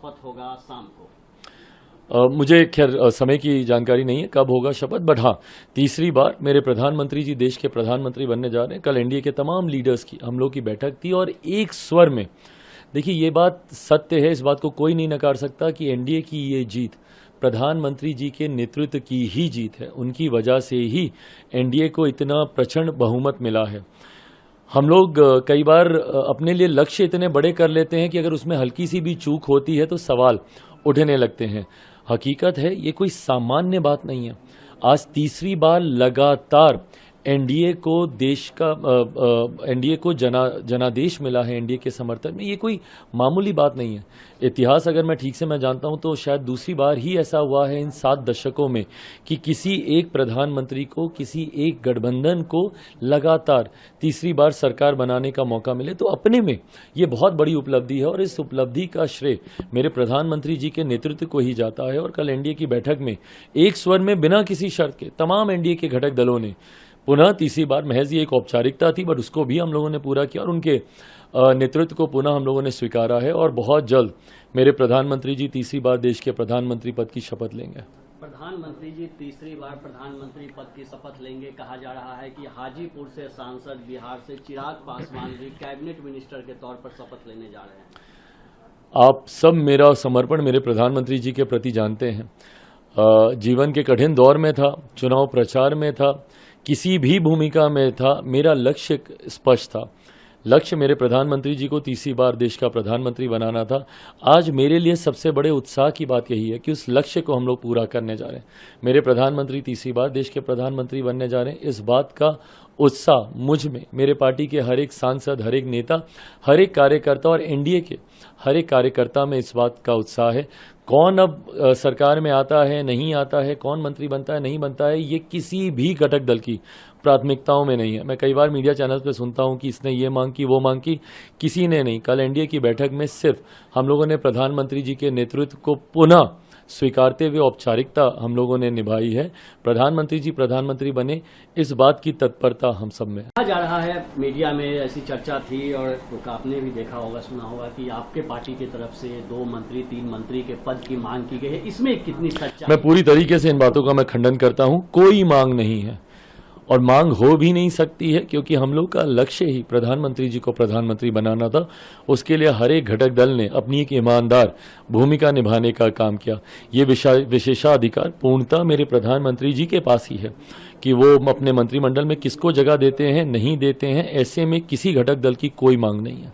शपथ होगा शाम को? मुझे खैर समय की जानकारी नहीं है कब होगा शपथ, बट हाँ, तीसरी बार मेरे प्रधानमंत्री जी देश के प्रधानमंत्री बनने जा रहे हैं। कल एनडीए के तमाम लीडर्स की हम लोग की बैठक थी और एक स्वर में, देखिए ये बात सत्य है, इस बात को कोई नहीं नकार सकता कि एनडीए की ये जीत प्रधानमंत्री जी के नेतृत्व की ही जीत है। उनकी वजह से ही एनडीए को इतना प्रचंड बहुमत मिला है। हम लोग कई बार अपने लिए लक्ष्य इतने बड़े कर लेते हैं कि अगर उसमें हल्की सी भी चूक होती है तो सवाल उठने लगते हैं। हकीकत है ये कोई सामान्य बात नहीं है। आज तीसरी बार लगातार एनडीए को जनादेश मिला है एनडीए के समर्थन में। ये कोई मामूली बात नहीं है। इतिहास अगर मैं ठीक से जानता हूं तो शायद दूसरी बार ही ऐसा हुआ है इन 7 दशकों में कि किसी एक प्रधानमंत्री को, किसी एक गठबंधन को लगातार तीसरी बार सरकार बनाने का मौका मिले। तो अपने में ये बहुत बड़ी उपलब्धि है और इस उपलब्धि का श्रेय मेरे प्रधानमंत्री जी के नेतृत्व को ही जाता है। और कल एनडीए की बैठक में एक स्वर में बिना किसी शर्त के तमाम एनडीए के घटक दलों ने पुनः तीसरी बार, महज ये एक औपचारिकता थी बट उसको भी हम लोगों ने पूरा किया और उनके नेतृत्व को पुनः हम लोगों ने स्वीकारा है। और बहुत जल्द मेरे प्रधानमंत्री जी तीसरी बार देश के प्रधानमंत्री पद की शपथ लेंगे। प्रधानमंत्री जी तीसरी बार प्रधानमंत्री पद की शपथ लेंगे। कहा जा रहा है कि हाजीपुर से सांसद, बिहार से चिराग पासवान भी कैबिनेट मिनिस्टर के तौर पर शपथ लेने जा रहे हैं। आप सब मेरा समर्पण मेरे प्रधानमंत्री जी के प्रति जानते हैं। जीवन के कठिन दौर में था, चुनाव प्रचार में था, किसी भी भूमिका में था, मेरा लक्ष्य स्पष्ट था। लक्ष्य मेरे प्रधानमंत्री जी को तीसरी बार देश का प्रधानमंत्री बनाना था। आज मेरे लिए सबसे बड़े उत्साह की बात यही है कि उस लक्ष्य को हम लोग पूरा करने जा रहे हैं। मेरे प्रधानमंत्री तीसरी बार देश के प्रधानमंत्री बनने जा रहे हैं। इस बात का उत्साह मुझ में, मेरे पार्टी के हर एक सांसद, हर एक नेता, हर एक कार्यकर्ता और एनडीए के हर एक कार्यकर्ता में इस बात का उत्साह है। कौन अब सरकार में आता है, नहीं आता है, कौन मंत्री बनता है, नहीं बनता है, ये किसी भी घटक दल की प्राथमिकताओं में नहीं है। मैं कई बार मीडिया चैनल पर सुनता हूं कि इसने ये मांग की, वो मांग की, किसी ने नहीं। कल एनडीए की बैठक में सिर्फ हम लोगों ने प्रधानमंत्री जी के नेतृत्व को पुनः स्वीकारते हुए औपचारिकता हम लोगों ने निभाई है। प्रधानमंत्री जी प्रधानमंत्री बने, इस बात की तत्परता हम सब में। कहा जा रहा है, मीडिया में ऐसी चर्चा थी और तो आपने भी देखा होगा, सुना होगा कि आपके पार्टी की तरफ से 2 मंत्री 3 मंत्री के पद की मांग की गई है। इसमें कितनी सच्चाई? मैं पूरी तरीके से इन बातों का मैं खंडन करता हूं। कोई मांग नहीं है और मांग हो भी नहीं सकती है, क्योंकि हम लोग का लक्ष्य ही प्रधानमंत्री जी को प्रधानमंत्री बनाना था। उसके लिए हर एक घटक दल ने अपनी एक ईमानदार भूमिका निभाने का काम किया। ये विशेषाधिकार पूर्णतः मेरे प्रधानमंत्री जी के पास ही है कि वो अपने मंत्रिमंडल में किसको जगह देते हैं, नहीं देते हैं। ऐसे में किसी घटक दल की कोई मांग नहीं है।